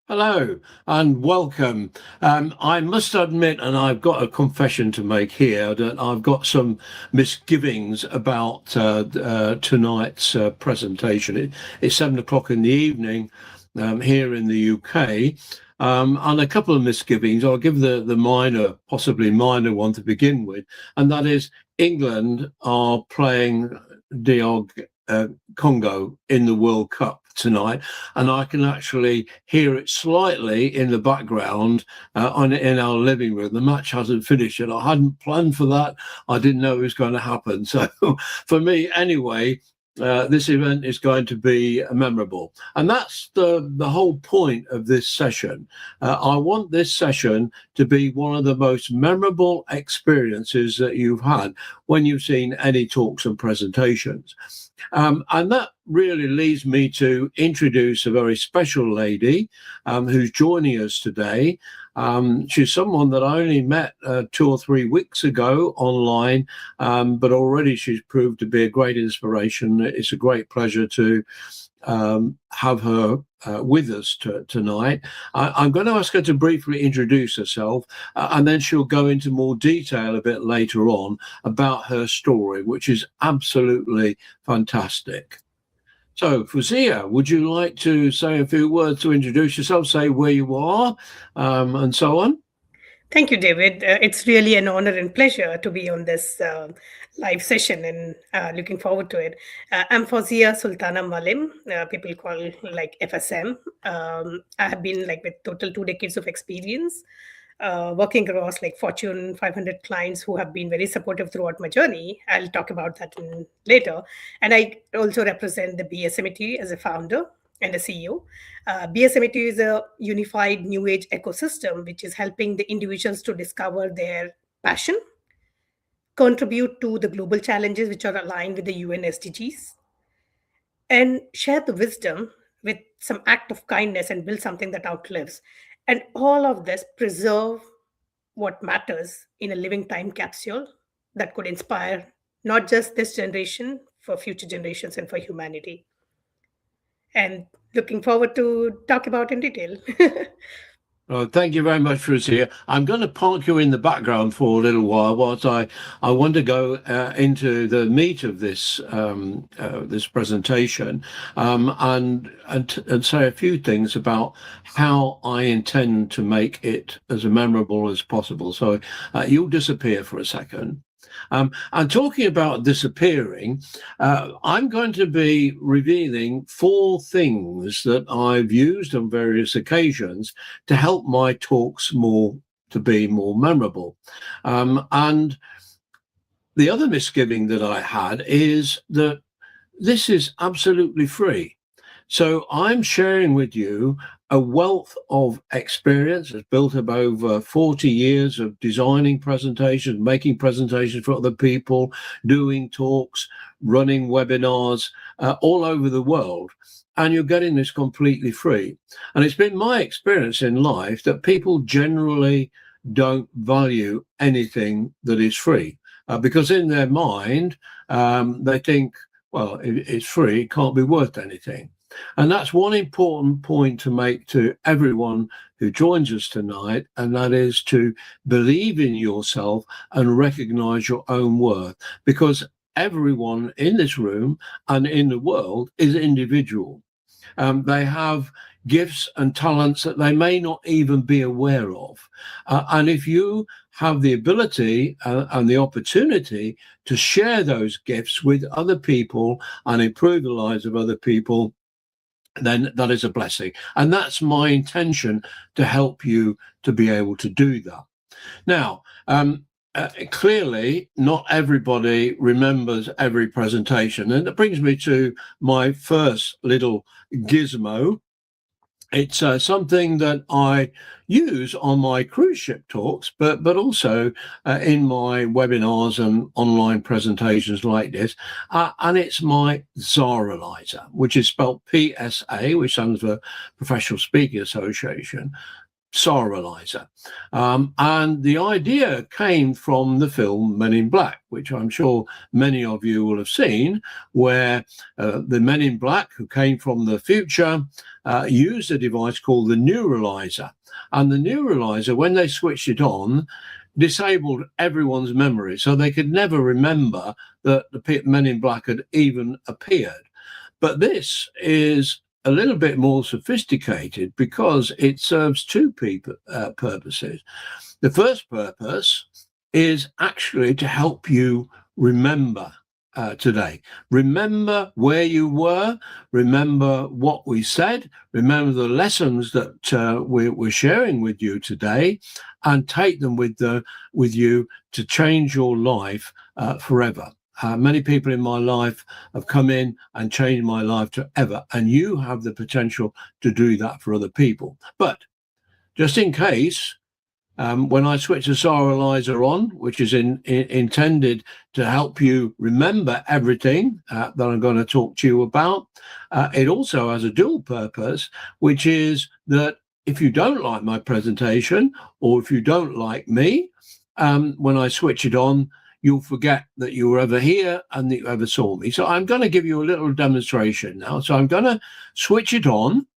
Hello and welcome. I must admit, and I've got a confession to make here, that I've got some misgivings about tonight's presentation. It's 7 o'clock in the evening here in the UK, and a couple of misgivings. I'll give the minor, possibly minor one to begin with, and that is England are playing DR Congo in the World Cup tonight, and I can actually hear it slightly in the background in our living room. The match hasn't finished yet. I hadn't planned for that. I didn't know it was going to happen. So for me, anyway, this event is going to be memorable, and that's the whole point of this session. I want this session to be one of the most memorable experiences that you've had when you've seen any talks and presentations. And that really leads me to introduce a very special lady who's joining us today. She's someone that I only met 2 or 3 weeks ago online, but already she's proved to be a great inspiration. It's a great pleasure to have her with us tonight. I'm going to ask her to briefly introduce herself, and then she'll go into more detail a bit later on about her story, which is absolutely fantastic. So, Fuzia, would you like to say a few words to introduce yourself, say where you are, and so on? Thank you, David. It's really an honor and pleasure to be on this live session and looking forward to it. I'm Fazia Sultana Malim. People call like FSM. I have been like with total 2 decades of experience working across like Fortune 500 clients who have been very supportive throughout my journey. I'll talk about that later. And I also represent the BSMT as a founder and a CEO. BSMT is a unified new age ecosystem which is helping the individuals to discover their passion, contribute to the global challenges which are aligned with the UN SDGs, and share the wisdom with some act of kindness and build something that outlives. And all of this preserve what matters in a living time capsule that could inspire not just this generation, for future generations and for humanity. And looking forward to talk about in detail. Oh, thank you very much, Fuzia. I'm going to park you in the background for a little while whilst I want to go into the meat of this presentation, and say a few things about how I intend to make it as memorable as possible. So you'll disappear for a second. And talking about disappearing, I'm going to be revealing 4 things that I've used on various occasions to help my talks to be more memorable. And the other misgiving that I had is that this is absolutely free. So I'm sharing with you a wealth of experience that's built up over 40 years of designing presentations, making presentations for other people, doing talks, running webinars all over the world. And you're getting this completely free. And it's been my experience in life that people generally don't value anything that is free because in their mind, they think, well, it's free, it can't be worth anything. And that's one important point to make to everyone who joins us tonight, and that is to believe in yourself and recognize your own worth, because everyone in this room and in the world is individual. They have gifts and talents that they may not even be aware of. And if you have the ability and the opportunity to share those gifts with other people and improve the lives of other people, then that is a blessing. And that's my intention, to help you to be able to do that. Now, clearly, not everybody remembers every presentation. And that brings me to my first little gizmo. It's something that I use on my cruise ship talks, but also in my webinars and online presentations like this. And it's my Zaralizer, which is spelled PSA, which stands for Professional Speaking Association. serializer. And the idea came from the film Men in Black, which I'm sure many of you will have seen, where the Men in Black, who came from the future, used a device called the neuralizer. And the neuralizer, when they switched it on, disabled everyone's memory, so they could never remember that the Men in Black had even appeared. But this is a little bit more sophisticated because it serves two purposes. The first purpose is actually to help you remember today. Remember where you were, remember what we said, remember the lessons that we're sharing with you today, and take them with you to change your life forever. Many people in my life have come in and changed my life forever, and you have the potential to do that for other people. But just in case, when I switch the serializer on, which is intended to help you remember everything that I'm going to talk to you about, it also has a dual purpose, which is that if you don't like my presentation, or if you don't like me, when I switch it on, you'll forget that you were ever here and that you ever saw me. So I'm going to give you a little demonstration now. So I'm going to switch it on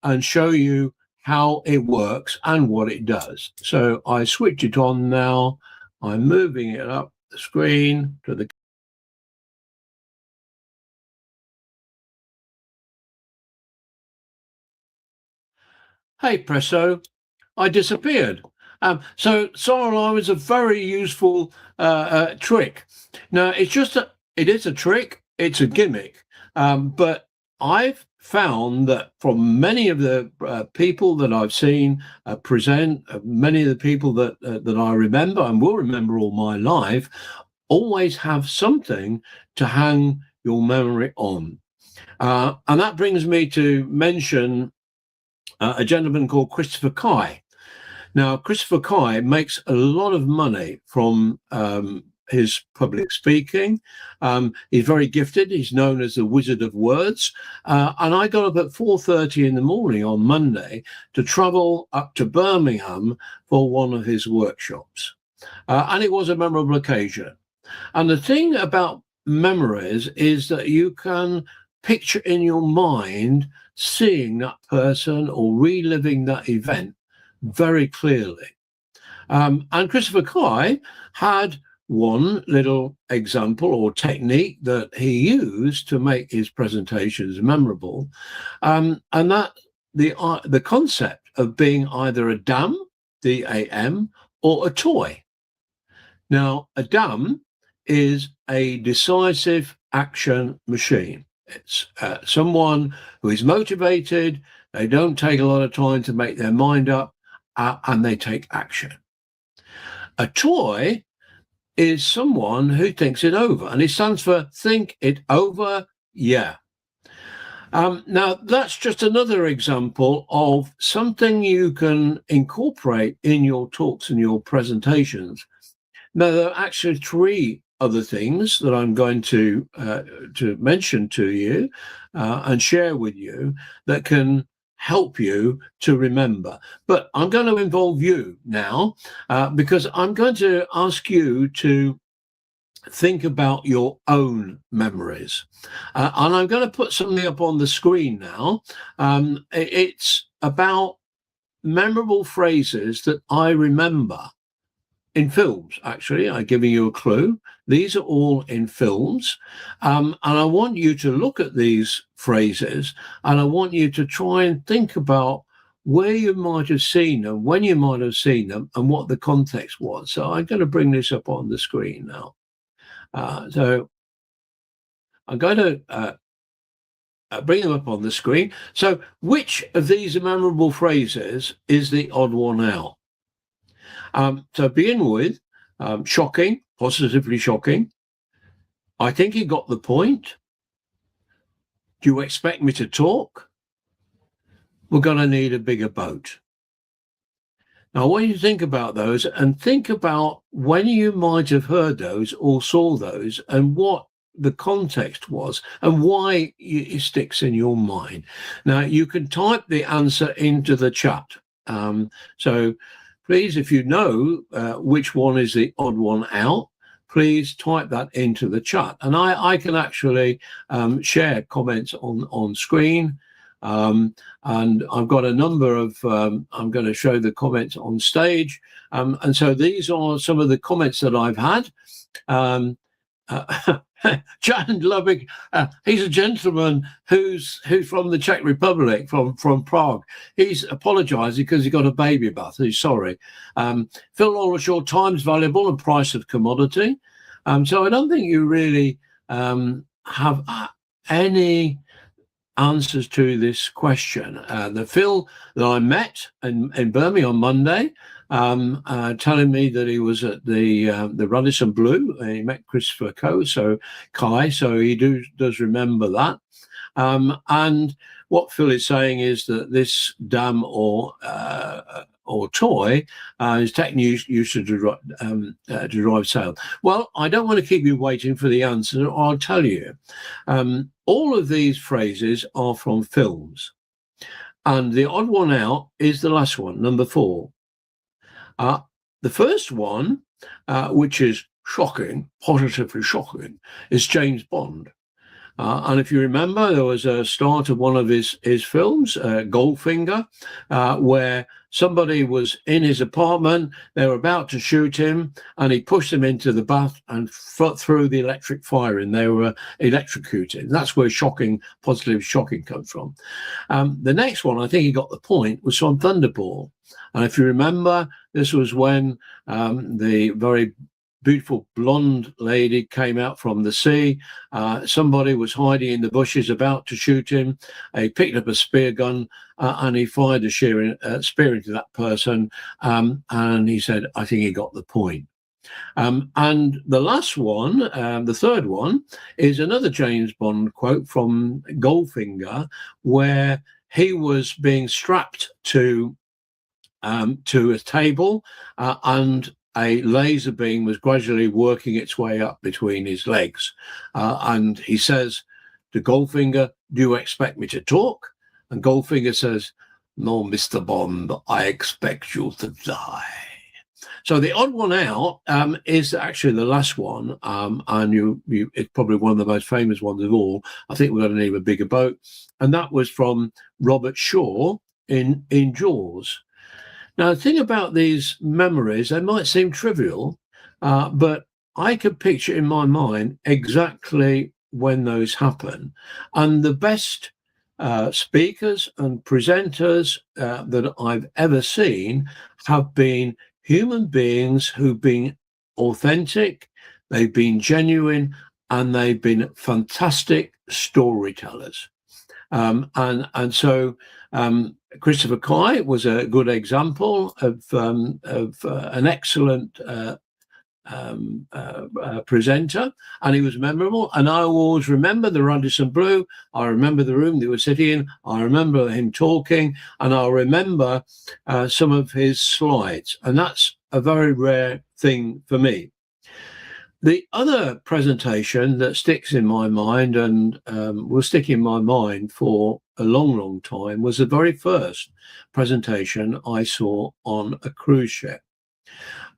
and show you how it works and what it does. So I switch it on now. I'm moving it up the screen to the... Hey, presto, I disappeared. So serializer is a very useful trick. Now, it is a trick, it's a gimmick, but I've found that from many of the people that I've seen present, many of the people that I remember and will remember all my life, always have something to hang your memory on. And that brings me to mention a gentleman called Christopher Kai. Now, Christopher Kai makes a lot of money from his public speaking. He's very gifted. He's known as the Wizard of Words. And I got up at 4:30 in the morning on Monday to travel up to Birmingham for one of his workshops. And it was a memorable occasion. And the thing about memories is that you can picture in your mind seeing that person or reliving that event very clearly. And Christopher Kai had one little example or technique that he used to make his presentations memorable, and that the concept of being either a dam, D-A-M, or a toy. Now, a dam is a decisive action machine. It's someone who is motivated, they don't take a lot of time to make their mind up, and they take action. A toy is someone who thinks it over, and it stands for think it over, yeah. Now, that's just another example of something you can incorporate in your talks and your presentations. Now, there are actually three other things that I'm going to mention to you and share with you that can help you to remember. But I'm going to involve you now because I'm going to ask you to think about your own memories. And I'm going to put something up on the screen now. It's about memorable phrases that I remember in films. Actually, I'm giving you a clue. These are all in films. And I want you to look at these phrases and I want you to try and think about where you might have seen them, when you might have seen them, and what the context was. So I'm going to bring this up on the screen now. So I'm going to bring them up on the screen. So which of these memorable phrases is the odd one out? To begin with, shocking, positively shocking. I think he got the point. Do you expect me to talk? We're going to need a bigger boat. Now, I want you to think about those and think about when you might have heard those or saw those and what the context was and why it sticks in your mind. Now, you can type the answer into the chat. So please, if you know which one is the odd one out, please type that into the chat. And I can actually share comments on screen. And I've got a number of, I'm going to show the comments on stage. And so these are some of the comments that I've had. Jan Lubbock, he's a gentleman who's from the Czech Republic, from Prague. He's apologising because he got a baby bath. He's sorry. Phil Lawrence, your time's valuable and price of commodity. So I don't think you really have any answers to this question. The Phil that I met in Birmingham on Monday, telling me that he was at the Radisson Blu, and he met Christopher Kai, so he does remember that. And what Phil is saying is that this dam or toy is technically used to derive sail. Well, I don't want to keep you waiting for the answer. I'll tell you. All of these phrases are from films, and the odd one out is the last one, number 4. The first one, which is shocking, positively shocking, is James Bond. And if you remember, there was a start of one of his films, Goldfinger, where somebody was in his apartment, they were about to shoot him, and he pushed them into the bath and threw the electric fire in. They were electrocuted. That's where positive shocking comes from. The next one, I think he got the point, was from Thunderball. And if you remember, this was when the very beautiful blonde lady came out from the sea. Somebody was hiding in the bushes about to shoot him. He picked up a spear gun and he fired a spear into that person. And he said, I think he got the point. And the last one, the third one, is another James Bond quote from Goldfinger, where he was being strapped to a table and a laser beam was gradually working its way up between his legs. And he says to Goldfinger, do you expect me to talk? And Goldfinger says, no, Mr. Bond, I expect you to die. So the odd one out is actually the last one, and it's probably one of the most famous ones of all. I think we're going to need a bigger boat. And that was from Robert Shaw in Jaws. Now, the thing about these memories, they might seem trivial, but I could picture in my mind exactly when those happen. And the best speakers and presenters that I've ever seen have been human beings who've been authentic, they've been genuine, and they've been fantastic storytellers. And so Christopher Kai was a good example of an excellent presenter, and he was memorable. And I always remember the Radisson Blu. I remember the room they were sitting in. I remember him talking, and I remember some of his slides. And that's a very rare thing for me. The other presentation that sticks in my mind and will stick in my mind for a long, long time was the very first presentation I saw on a cruise ship.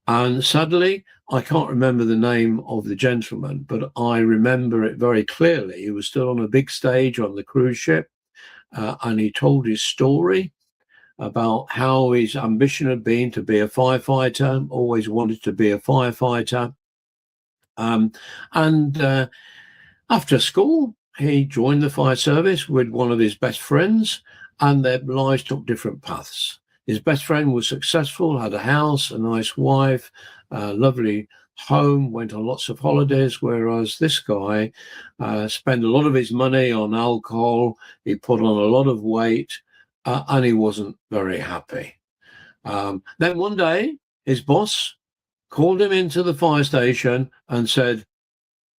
And sadly, I can't remember the name of the gentleman, but I remember it very clearly. He was still on a big stage on the cruise ship, and he told his story about how his ambition had been to be a firefighter, always wanted to be a firefighter. And after school, he joined the fire service with one of his best friends, and their lives took different paths. His best friend was successful, had a house, a nice wife, a lovely home, went on lots of holidays, whereas this guy spent a lot of his money on alcohol. He put on a lot of weight, and he wasn't very happy. Then one day, his boss called him into the fire station and said,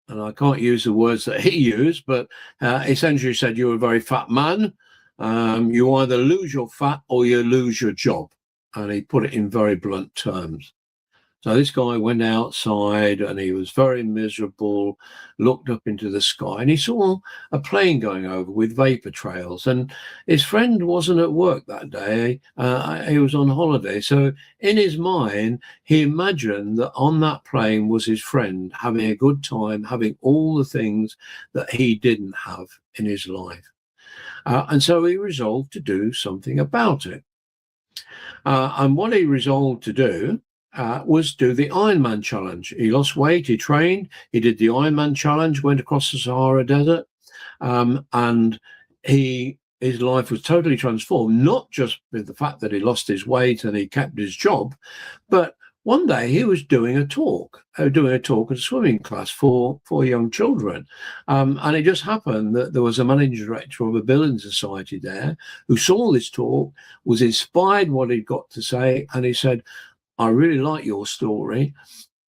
and I can't use the words that he used, but essentially said, you're a very fat man. You either lose your fat or you lose your job. And he put it in very blunt terms. So this guy went outside and he was very miserable, looked up into the sky, and he saw a plane going over with vapor trails. And his friend wasn't at work that day. He was on holiday. So in his mind, he imagined that on that plane was his friend having a good time, having all the things that he didn't have in his life. And so he resolved to do something about it. And what he resolved to do was do the Ironman challenge. He lost weight, he trained, he did the Ironman challenge, went across the Sahara Desert, and his life was totally transformed, not just with the fact that he lost his weight and he kept his job, but one day he was doing a talk at a swimming class for young children. And it just happened that there was a managing director of a building society there who saw this talk, was inspired what he'd got to say, and he said, I really like your story.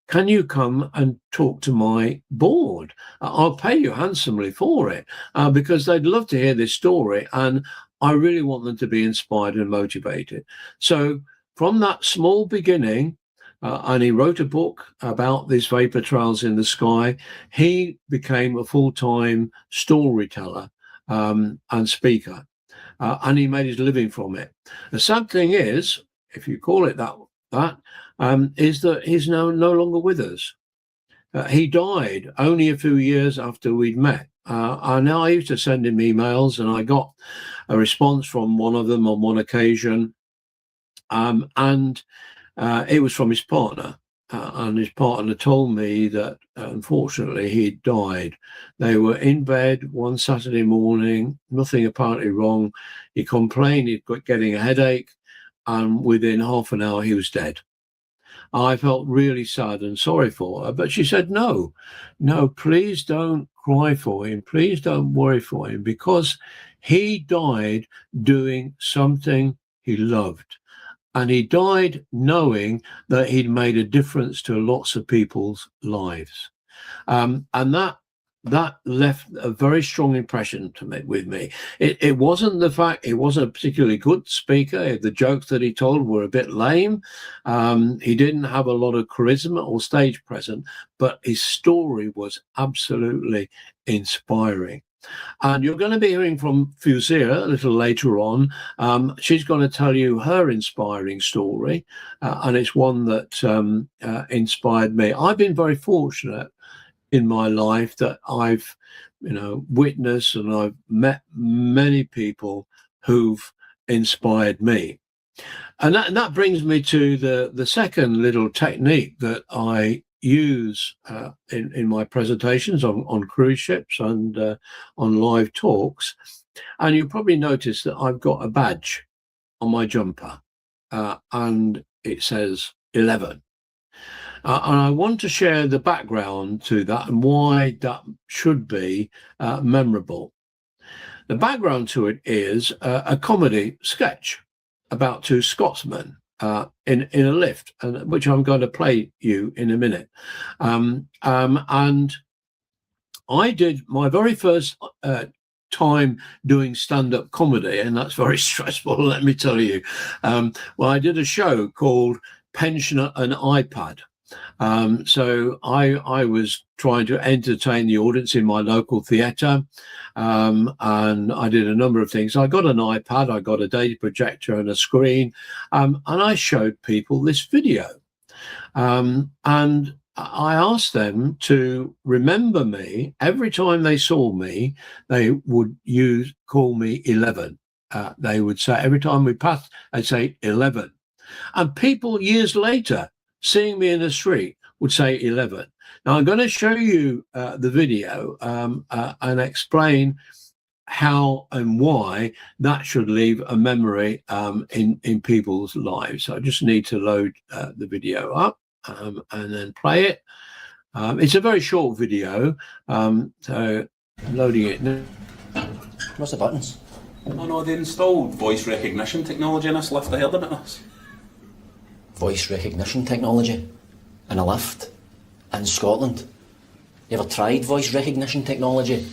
Can you come and talk to my board? I'll pay you handsomely for it because they'd love to hear this story. And I really want them to be inspired and motivated. So from that small beginning, and he wrote a book about these vapor trails in the sky, he became a full-time storyteller and speaker. And he made his living from it. The sad thing is, if you call it that, is that he's no longer with us. He died only a few years after we'd met. And I used to send him emails, and I got a response from one of them on one occasion. And it was from his partner. And his partner told me that unfortunately he'd died. They were in bed one Saturday morning, nothing apparently wrong. He complained he'd got getting a headache, and within half an hour he was dead. I felt really sad and sorry for her, but she said, no, please don't cry for him. Please don't worry for him, because he died doing something he loved. And he died knowing that he'd made a difference to lots of people's lives. And that left a very strong impression with me. It wasn't the fact he wasn't a particularly good speaker. The jokes that he told were a bit lame. He didn't have a lot of charisma or stage presence, but his story was absolutely inspiring. And you're going to be hearing from Fuzia a little later on. She's going to tell you her inspiring story, and it's one that inspired me. I've been very fortunate in my life that I've, witnessed, and I've met many people who've inspired me. And that brings me to the second little technique that I use in my presentations on cruise ships and on live talks. And you probably noticed that I've got a badge on my jumper, and it says 11. And I want to share the background to that and why that should be memorable. The background to it is a comedy sketch about two Scotsmen in a lift, and which I'm going to play you in a minute. And I did my very first time doing stand-up comedy, and that's very stressful, let me tell you. Well, I did a show called Pensioner and iPad. So I was trying to entertain the audience in my local theatre, and I did a number of things. I got an iPad, I got a data projector and a screen, and I showed people this video. And I asked them to remember me. Every time they saw me, they would call me 11. They would say, every time we passed, they'd say 11. And people years later, seeing me in the street, would say 11. Now, I'm going to show you the video and explain how and why that should leave a memory in people's lives. So I just need to load the video up and then play it. It's a very short video, so I'm loading it now. What's the buttons? Oh no, they installed voice recognition technology in this lift. I heard about this. Voice recognition technology in a lift in Scotland. You ever tried voice recognition technology?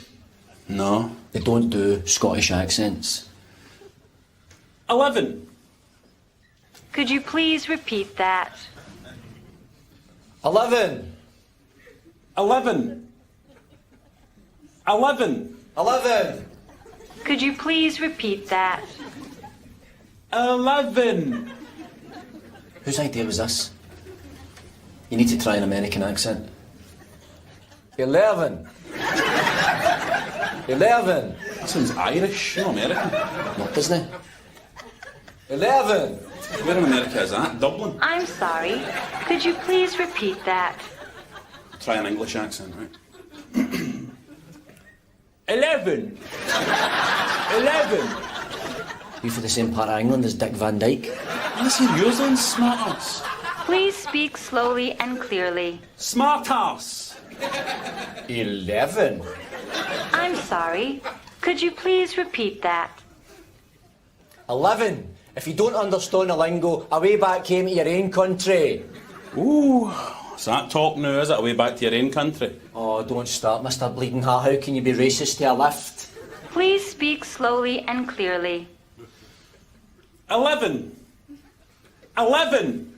No. They don't do Scottish accents. 11. Could you please repeat that? 11. 11. 11. 11. Could you please repeat that? 11. Whose idea was this? You need to try an American accent. 11. 11. That sounds Irish, not American. No, doesn't it? 11. Where in America is that? Dublin? I'm sorry. Could you please repeat that? Try an English accent, right? 11. 11. You for the same part of England as Dick Van Dyke? Let's hear yours then, smart ass. Please speak slowly and clearly. Smart ass. 11. I'm sorry. Could you please repeat that? 11. If you don't understand the lingo, away back home to your own country. Ooh, is that talk now, is it? Away back to your own country? Oh, don't start, Mr. Bleeding Heart. How can you be racist to a lift? Please speak slowly and clearly. 11. 11.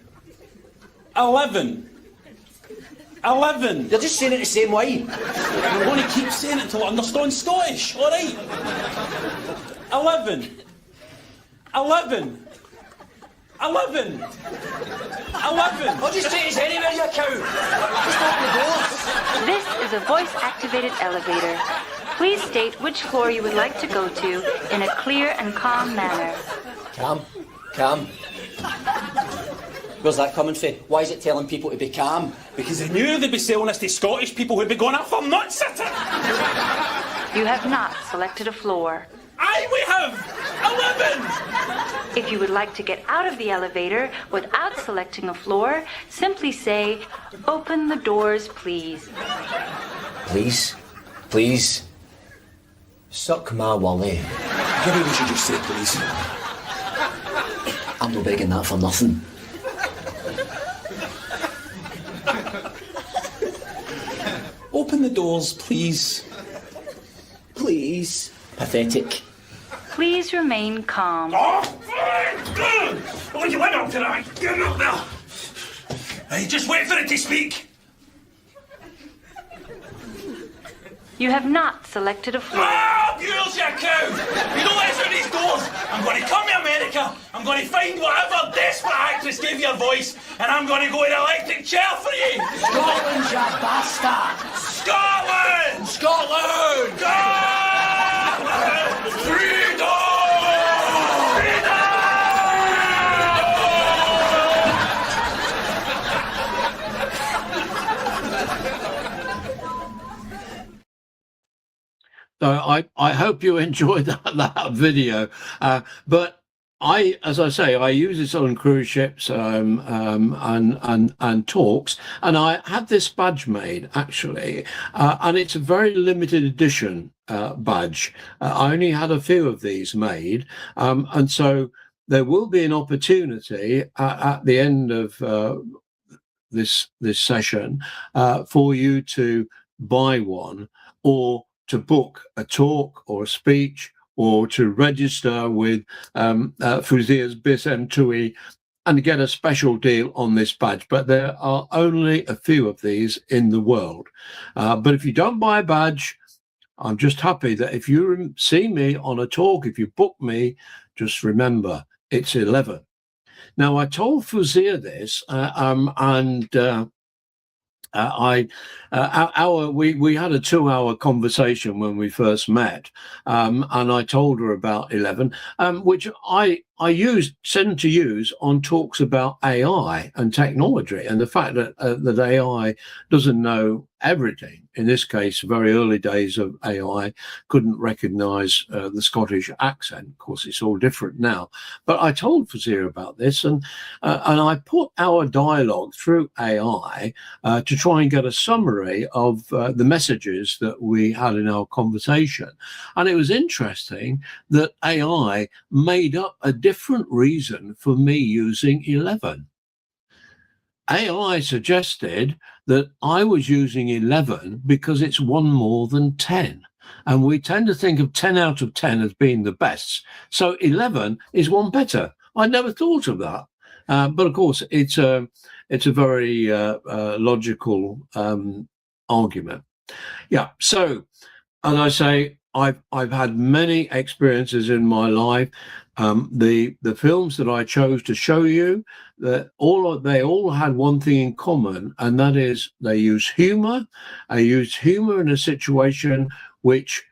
11. 11. You're just saying it the same way. I want to keep saying it until I understand Scottish, alright? 11. 11. 11. 11. I'll just take his anywhere, you cow. Just open the doors. This is a voice-activated elevator. Please state which floor you would like to go to in a clear and calm manner. Calm. Calm. Where's that coming from? Why is it telling people to be calm? Because they knew they'd be selling this to Scottish people who'd be going up for nut sitting. You have not selected a floor. Aye, we have! 11! If you would like to get out of the elevator without selecting a floor, simply say, "Open the doors, please." Please. Please. Suck my wally. Maybe we should just say please. I'm not begging that for nothing. Open the doors, please. Please. Pathetic. Please remain calm. Oh, what you went up tonight? Get up there. Hey, just wait for it to speak. You have not selected a floor. Ah, mules, you cow! You don't let us through these doors. I'm going to come to America. I'm going to find whatever desperate actress gave you a voice, and I'm going to go in an electric chair for you. Scotland, you bastard! Scotland! Scotland! Scotland! Freedom! So I hope you enjoyed that video. But as I say, I use this on cruise ships and talks, and I had this badge made actually, and it's a very limited edition badge. I only had a few of these made, and so there will be an opportunity at the end of this session for you to buy one, or to book a talk or a speech, or to register with Fuzia's BIS M2E and get a special deal on this badge. But there are only a few of these in the world. But if you don't buy a badge, I'm just happy that if you see me on a talk, if you book me, just remember it's 11. Now, I told Fuzia this, we had a 2-hour conversation when we first met, and I told her about 11, which I tend to use on talks about AI and technology, and the fact that that AI doesn't know everything. In this case, very early days of AI, couldn't recognise the Scottish accent. Of course, it's all different now. But I told Fuzia about this, and I put our dialogue through AI to try and get a summary of the messages that we had in our conversation. And it was interesting that AI made up a different reason for me using 11. AI suggested that I was using 11 because it's one more than 10. And we tend to think of 10 out of 10 as being the best. So 11 is one better. I never thought of that. But of course, it's a very logical argument. Yeah. So, as I say, I've had many experiences in my life. The films that I chose to show you, that they all had one thing in common, and that is they use humor. I used humor in a situation which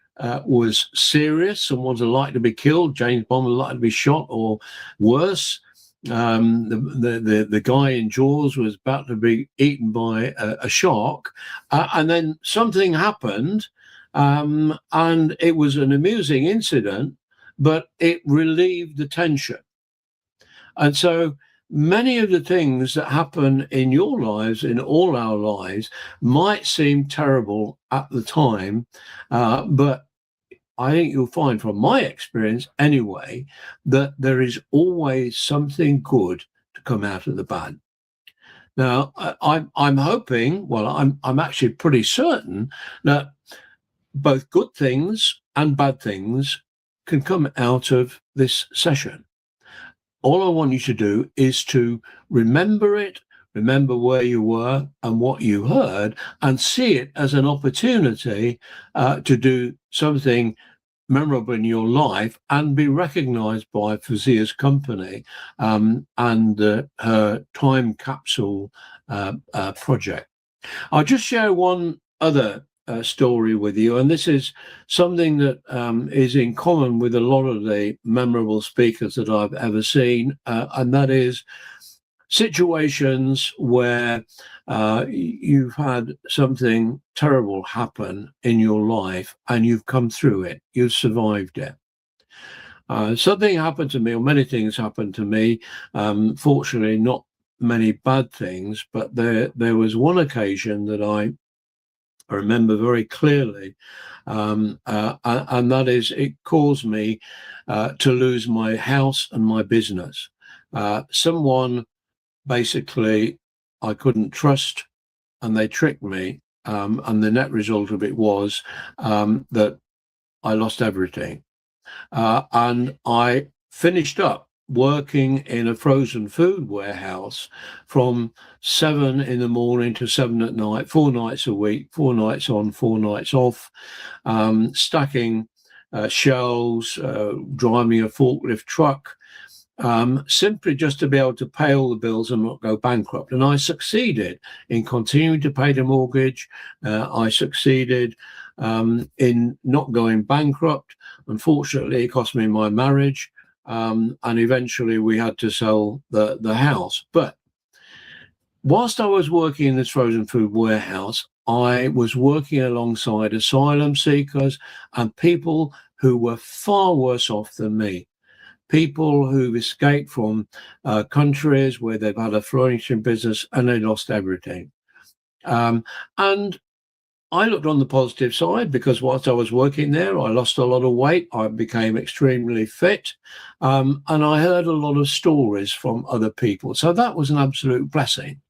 was serious. Someone's like to be killed. James Bond was like to be shot, or worse. The guy in Jaws was about to be eaten by a shark, and then something happened, and it was an amusing incident, but it relieved the tension. And so many of the things that happen in your lives, in all our lives, might seem terrible at the time, but I think you'll find from my experience anyway, that there is always something good to come out of the bad. Now, I'm hoping, well, I'm actually pretty certain that both good things and bad things can come out of this session. All I want you to do is to remember it, remember where you were and what you heard, and see it as an opportunity to do something memorable in your life and be recognized by Fazia's company and her time capsule project. I'll just share one other story with you, and this is something that is in common with a lot of the memorable speakers that I've ever seen, and that is situations where you've had something terrible happen in your life and you've come through it, you've survived it. Something happened to me, or many things happened to me, fortunately not many bad things, but there was one occasion that I remember very clearly, and that is it caused me to lose my house and my business. Someone basically I couldn't trust, and they tricked me, and the net result of it was that I lost everything, and I finished up working in a frozen food warehouse from 7 in the morning to 7 at night, 4 nights a week, 4 nights on, 4 nights off, stacking shelves, driving a forklift truck, simply just to be able to pay all the bills and not go bankrupt. And I succeeded in continuing to pay the mortgage. I succeeded in not going bankrupt. Unfortunately, it cost me my marriage. And eventually we had to sell the house. But whilst I was working in this frozen food warehouse, I was working alongside asylum seekers and people who were far worse off than me. People who've escaped from countries where they've had a flourishing business and they lost everything. And I looked on the positive side, because whilst I was working there, I lost a lot of weight. I became extremely fit. And I heard a lot of stories from other people. So that was an absolute blessing.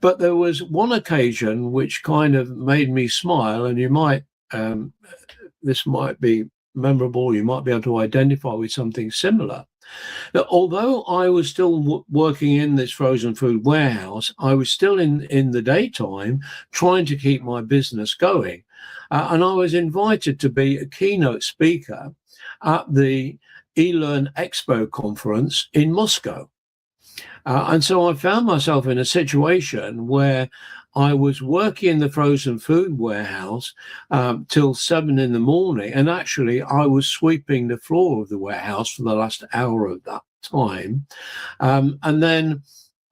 But there was one occasion which kind of made me smile, and you might, this might be memorable, you might be able to identify with something similar. That although I was still working in this frozen food warehouse, I was still in the daytime trying to keep my business going. And I was invited to be a keynote speaker at the eLearn Expo conference in Moscow. And so I found myself in a situation where I was working in the frozen food warehouse till 7 in the morning. And actually, I was sweeping the floor of the warehouse for the last hour of that time. And then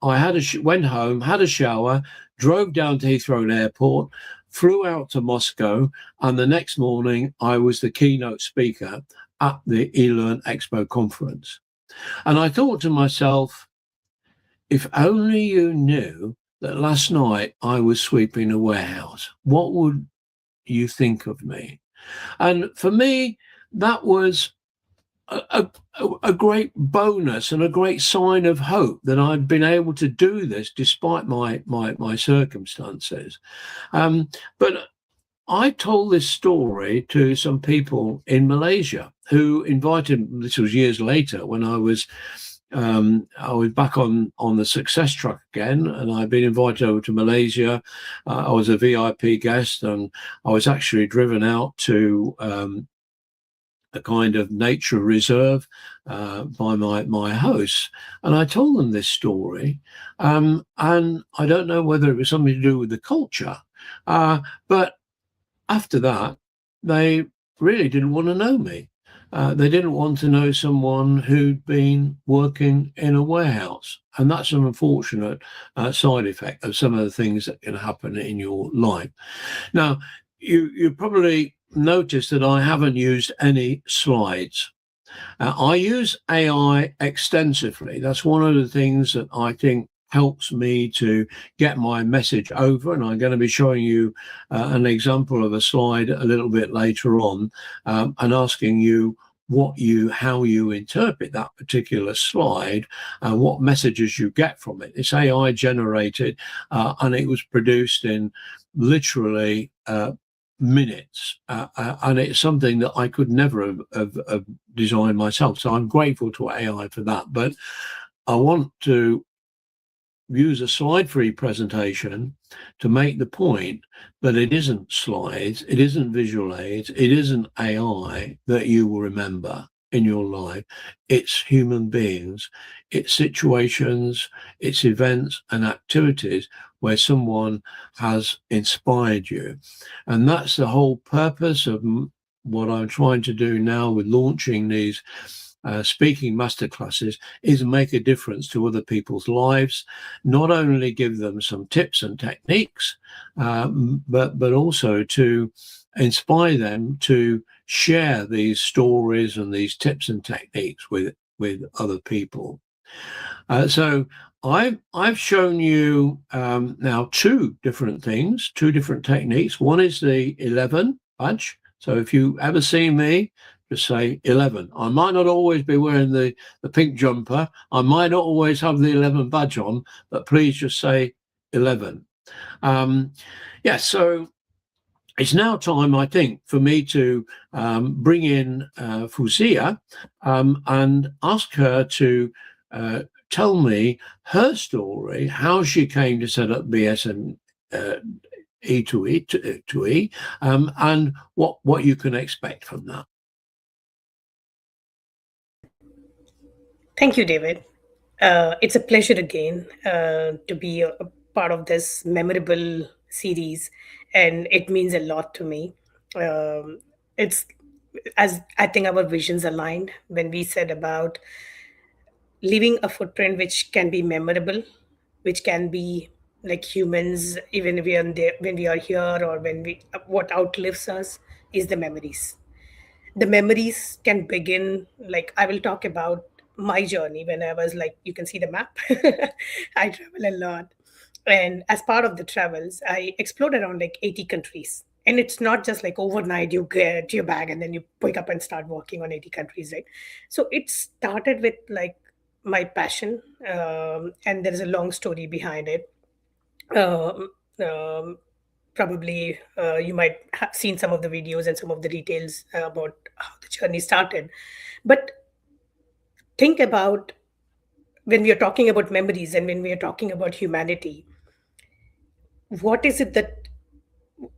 I went home, had a shower, drove down to Heathrow Airport, flew out to Moscow. And the next morning, I was the keynote speaker at the eLearn Expo conference. And I thought to myself, if only you knew that last night I was sweeping a warehouse, what would you think of me? And for me, that was a great bonus and a great sign of hope that I'd been able to do this despite my circumstances. But I told this story to some people in Malaysia who invited, this was years later when I was I was back on the success track again, and I'd been invited over to Malaysia. I was a VIP guest, and I was actually driven out to a kind of nature reserve by my hosts, and I told them this story. And I don't know whether it was something to do with the culture, but after that, they really didn't want to know me. They didn't want to know someone who'd been working in a warehouse. And that's an unfortunate side effect of some of the things that can happen in your life. Now, you probably noticed that I haven't used any slides. I use AI extensively. That's one of the things that I think helps me to get my message over, and I'm going to be showing you an example of a slide a little bit later on, and asking you how you interpret that particular slide and what messages you get from it. It's AI generated, and it was produced in literally minutes, and it's something that I could never have designed myself. So I'm grateful to AI for that. But I want to use a slide-free presentation to make the point that it isn't slides, it isn't visual aids, it isn't AI that you will remember in your life. It's human beings, it's situations, it's events and activities where someone has inspired you. And that's the whole purpose of what I'm trying to do now with launching these speaking masterclasses, is make a difference to other people's lives, not only give them some tips and techniques, but also to inspire them to share these stories and these tips and techniques with other people. So I've shown you now two different things, two different techniques. One is the 11 badge. So if you ever see me, just say 11. I might not always be wearing the pink jumper. I might not always have the 11 badge on, but please just say 11. So it's now time, I think, for me to bring in Fuzia and ask her to tell me her story, how she came to set up BSN E2E, and what you can expect from that. Thank you, David. It's a pleasure again to be a part of this memorable series, and it means a lot to me. It's as I think our visions aligned when we said about leaving a footprint which can be memorable, which can be like humans, even when we are here or when we what outlives us is the memories. The memories can begin, like I will talk about my journey when I was, like, you can see the map. I travel a lot, and as part of the travels I explored around like 80 countries. And it's not just like overnight you get your bag and then you pick up and start working on 80 countries, right? So it started with like my passion, and there is a long story behind it. um, um, Probably you might have seen some of the videos and some of the details about how the journey started. But think about, when we are talking about memories and when we are talking about humanity, what is it that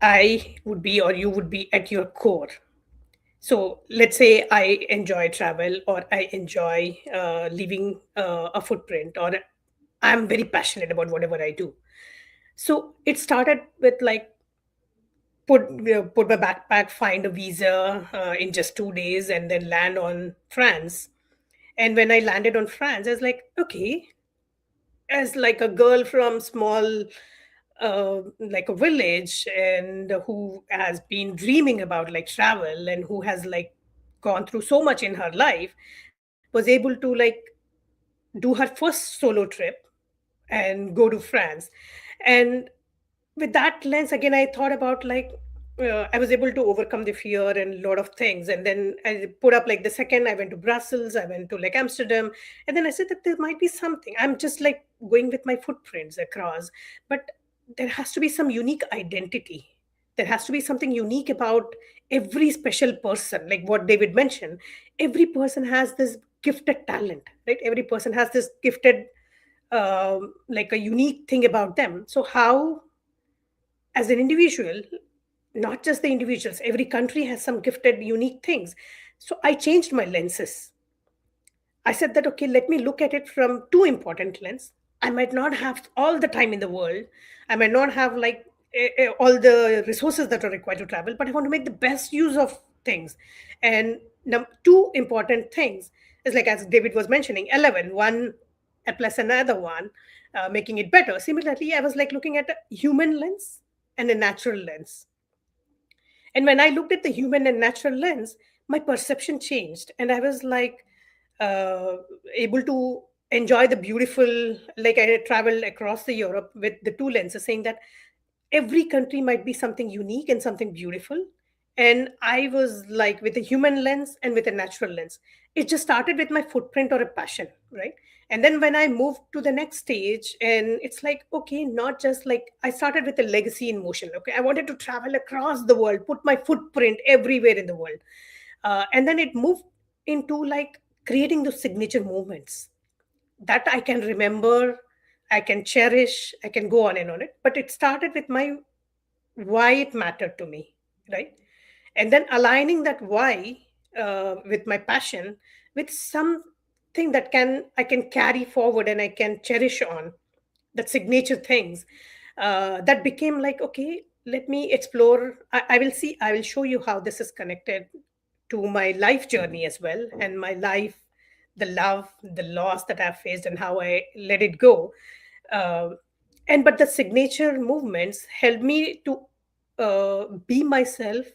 I would be or you would be at your core? So let's say I enjoy travel, or I enjoy leaving a footprint, or I'm very passionate about whatever I do. So it started with like put my backpack, find a visa in just 2 days, and then land on France. And when I landed on France, I was like, okay, as like a girl from small, like a village, and who has been dreaming about like travel, and who has like gone through so much in her life, was able to like do her first solo trip and go to France. And with that lens again, I thought about like, I was able to overcome the fear and a lot of things. And then I put up like the second I went to Brussels, I went to like Amsterdam, and then I said that there might be something. I'm just like going with my footprints across, but there has to be some unique identity. There has to be something unique about every special person, like what David mentioned. Every person has this gifted talent, right? Every person has this gifted, like a unique thing about them. So how, as an individual, not just the individuals, every country has some gifted, unique things. So I changed my lenses. I said that, okay, let me look at it from two important lens. I might not have all the time in the world. I might not have like all the resources that are required to travel, but I want to make the best use of things. And two important things is like, as David was mentioning, 11, one plus another one, making it better. Similarly, I was like looking at a human lens and a natural lens. And when I looked at the human and natural lens, my perception changed. And I was like, uh, able to enjoy the beautiful, like I had traveled across the Europe with the two lenses, saying that every country might be something unique and something beautiful. And I was like with a human lens and with a natural lens. It just started with my footprint or a passion, right? And then when I moved to the next stage, and it's like, okay, not just like I started with a legacy in motion. Okay, I wanted to travel across the world, put my footprint everywhere in the world. And then it moved into like creating those signature moments that I can remember, I can cherish, I can go on and on it. But it started with my why it mattered to me, right? And then aligning that why with my passion, with something that can I can carry forward and I can cherish on, that signature things, that became like, okay, let me explore. I will see, I will show you how this is connected to my life journey as well, and my life, the love, the loss that I've faced, and how I let it go. uh, and but the signature movements help me to be myself,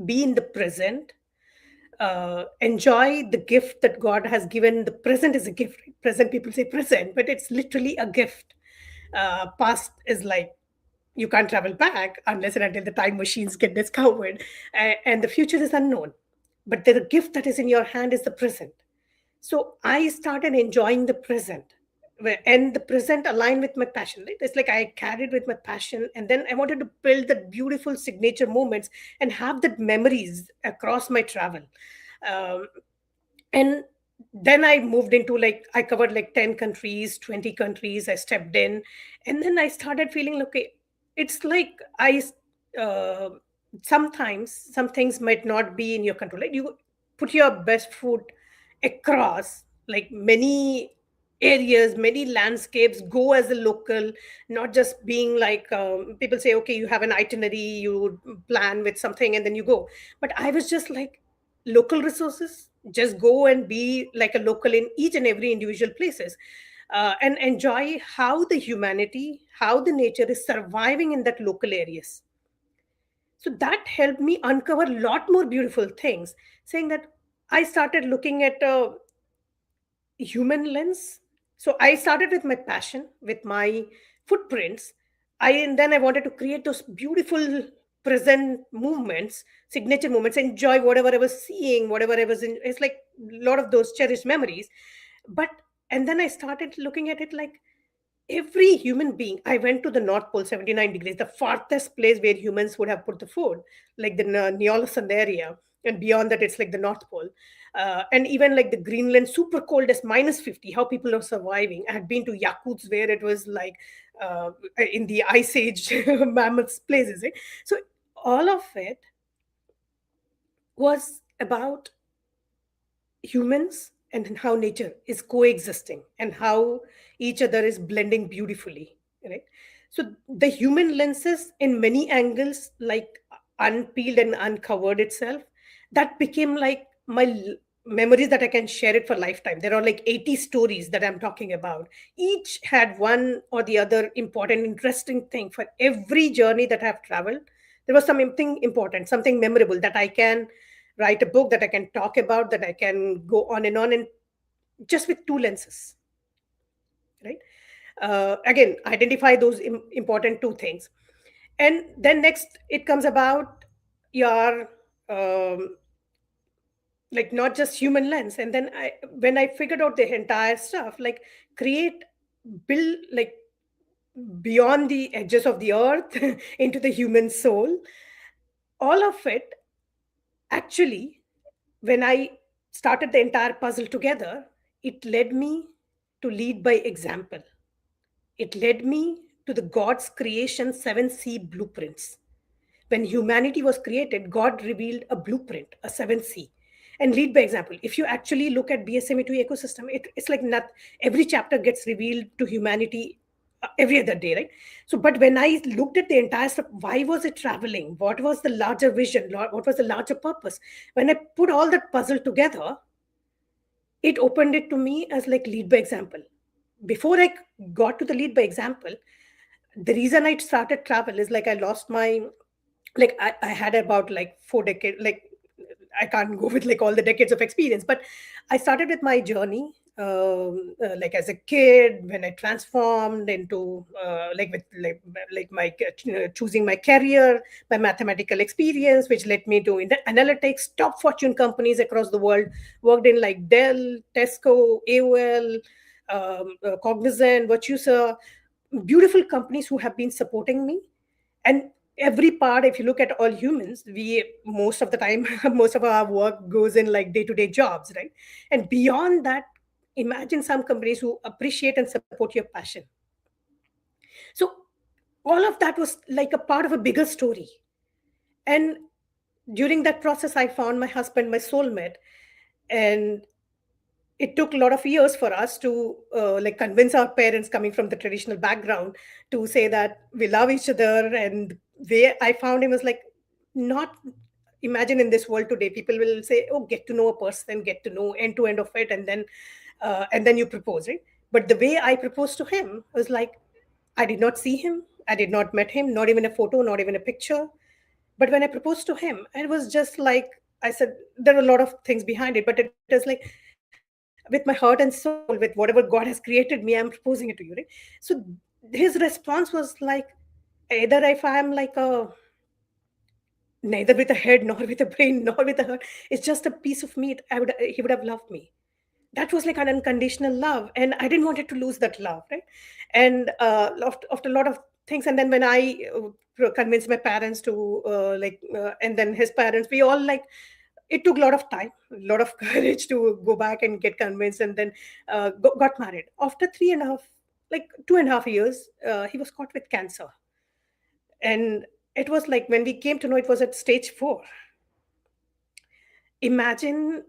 be in the present, enjoy the gift that God has given. The present is a gift. Present, people say present, but it's literally a gift. Past is like you can't travel back unless and until the time machines get discovered, and the future is unknown. But the gift that is in your hand is the present. So I started enjoying the present, and the present aligned with my passion. Right? It's like I carried with my passion, and then I wanted to build the beautiful signature moments and have that memories across my travel. Um, and then I moved into like I covered like 10 countries, 20 countries. I stepped in, and then I started feeling okay. It's like uh, sometimes some things might not be in your control. Like you put your best foot across like many areas, many landscapes, go as a local, not just being like people say, okay, you have an itinerary, you plan with something and then you go. But I was just like local resources, just go and be like a local in each and every individual places, and enjoy how the humanity, how the nature is surviving in that local areas. So that helped me uncover a lot more beautiful things, saying that I started looking at human lens. So I started with my passion, with my footprints. And then I wanted to create those beautiful present movements, signature moments, enjoy whatever I was seeing, whatever I was in. It's like a lot of those cherished memories. But and then I started looking at it like every human being. I went to the North Pole, 79 degrees, the farthest place where humans would have put the food, like the Neolson area. And beyond that, it's like the North Pole. And even like the Greenland, super cold as -50, how people are surviving. I had been to Yakuts where it was like in the Ice Age mammoths places. Right? So all of it was about humans and how nature is coexisting and how each other is blending beautifully, right? So the human lenses in many angles like unpeeled and uncovered itself, that became like my memories that I can share it for lifetime. There are like 80 stories that I'm talking about. Each had one or the other important interesting thing. For every journey that I've traveled, there was something important, something memorable that I can write a book, that I can talk about, that I can go on, and just with two lenses, right? Again, identify those important two things. And then next, it comes about your like not just human lens. And then when I figured out the entire stuff, like create, build like beyond the edges of the earth into the human soul, all of it actually, when I started the entire puzzle together, it led me to lead by example. It led me to the God's creation 7C blueprints. When humanity was created, God revealed a blueprint, a 7C. And lead by example. If you actually look at BSME2 ecosystem, it's like not every chapter gets revealed to humanity every other day, right? So, but when I looked at the entire stuff, why was it traveling? What was the larger vision? What was the larger purpose? When I put all that puzzle together, it opened it to me as like lead by example. Before I got to the lead by example, the reason I started travel is like I lost my, like I had about like 4 decades, like I can't go with like all the decades of experience, but I started with my journey like as a kid when I transformed into like with like my choosing my career, my mathematical experience, which led me to analytics, top fortune companies across the world, worked in like Dell, Tesco, AOL, Cognizant, Virtusa, beautiful companies who have been supporting me. And every part, if you look at all humans, we most of the time most of our work goes in like day-to-day jobs, right? And beyond that, imagine some companies who appreciate and support your passion. So all of that was like a part of a bigger story. And during that process, I found my husband, my soulmate. And it took a lot of years for us to like convince our parents coming from the traditional background to say that we love each other. And where I found him was like, not, imagine in this world today people will say, oh, get to know a person, get to know end to end of it, and then you propose, right? But the way I proposed to him was like, I did not see him, I did not met him, not even a photo, not even a picture. But when I proposed to him, it was just like, I said, there are a lot of things behind it, but it is like, with my heart and soul, with whatever God has created me, I'm proposing it to you, right? So his response was like, either if I'm like a neither with a head nor with a brain nor with a heart, it's just a piece of meat, he would have loved me. That was like an unconditional love, and I didn't want it to lose that love, right? And after a lot of things, and then when I convinced my parents to and then his parents, we all like, it took a lot of time, a lot of courage to go back and get convinced, and then got married. After 3.5, like 2.5 years, he was caught with cancer. And it was like, when we came to know, it was at stage 4. Imagine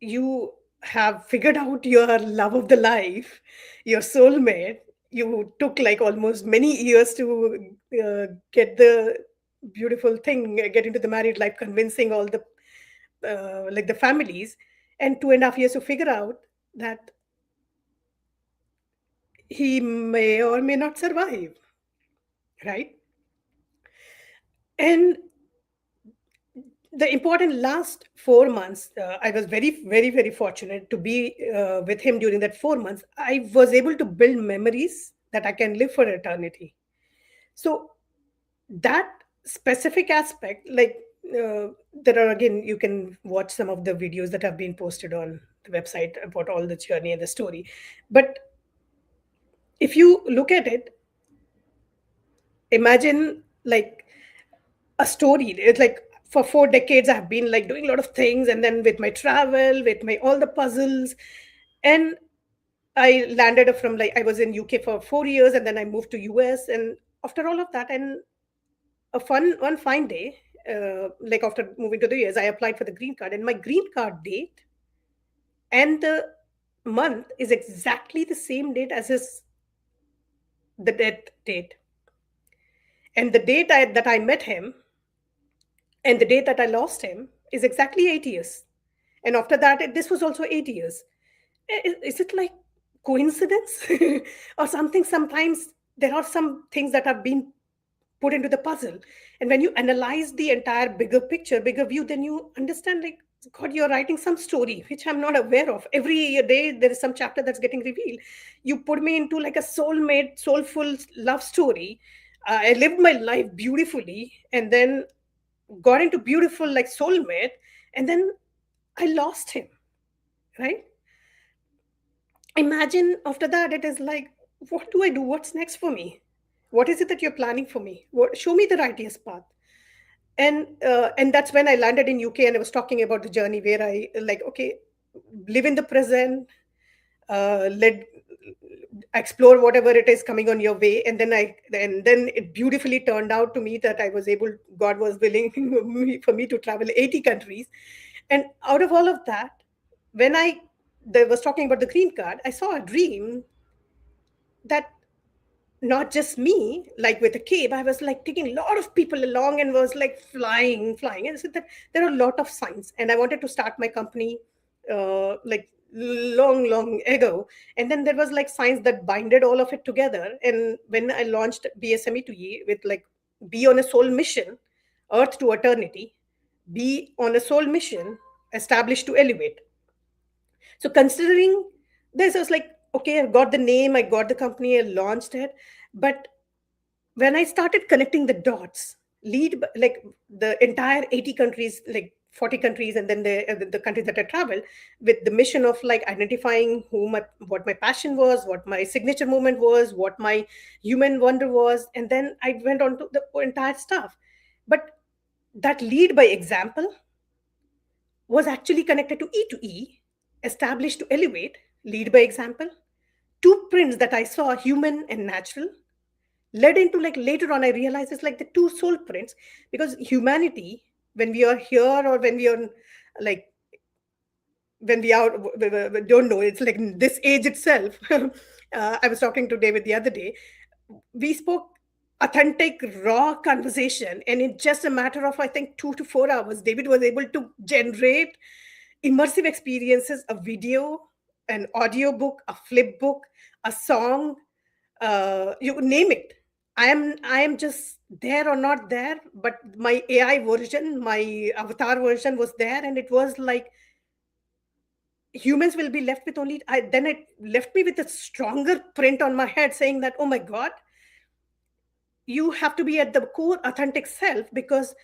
you have figured out your love of the life, your soulmate. You took like almost many years to get the beautiful thing, get into the married life, convincing all the like the families, and 2.5 years to figure out that he may or may not survive, right? And the important last 4 months, I was very, very, very fortunate to be with him during that 4 months. I was able to build memories that I can live for eternity. So that specific aspect, like there are, again, you can watch some of the videos that have been posted on the website about all the journey and the story. But if you look at it, imagine like a story. It's like for 4 decades I've been like doing a lot of things, and then with my travel, with my all the puzzles, and I landed from, like, I was in UK for 4 years, and then I moved to US. And after all of that, and one fine day, like after moving to the US, I applied for the green card, and my green card date and the month is exactly the same date as the death date. And the date that I met him and the date that I lost him is exactly 8 years. And after that, this was also 8 years. Is it like coincidence or something? Sometimes there are some things that have been put into the puzzle. And when you analyze the entire bigger picture, bigger view, then you understand, like, God, you're writing some story which I'm not aware of. Every day there is some chapter that's getting revealed. You put me into like a soulmate, soulful love story. I lived my life beautifully, and then got into beautiful like soulmate, and then I lost him, right? Imagine after that, it is like, what do I do? What's next for me? What is it that you're planning for me? Show me the righteous path. And that's when I landed in UK, and I was talking about the journey where I like, okay, live in the present, let explore whatever it is coming on your way. And then it beautifully turned out to me that God was willing for me to travel 80 countries. And out of all of that, when they was talking about the green card, I saw a dream that not just me, like with a cape, I was like taking a lot of people along and was like flying. And so that there are a lot of signs. And I wanted to start my company like long ago. And then there was like science that binded all of it together. And when I launched BSME2E with like be on a soul mission, earth to eternity, be on a soul mission, established to elevate. So considering this, I was like, okay, I got the name, I got the company, I launched it. But when I started connecting the dots, like the entire 80 countries, like 40 countries, and then the countries that I traveled with the mission of like identifying what my passion was, what my signature movement was, what my human wonder was. And then I went on to the entire stuff. But that lead by example was actually connected to E2E, established to elevate, lead by example. Two prints that I saw, human and natural, led into like later on I realized it's like the two soul prints, because humanity, when we are here or when we are like when we are we don't know, it's like this age itself. I was talking to David the other day. We spoke authentic raw conversation, and in just a matter of I think 2 to 4 hours, David was able to generate immersive experiences, a video, an audio book, a flip book, a song, you name it. I am just there or not there, but my AI version, my avatar version was there, and it was like humans will be left with only. Then it left me with a stronger print on my head saying that, oh my God, you have to be at the core authentic self, because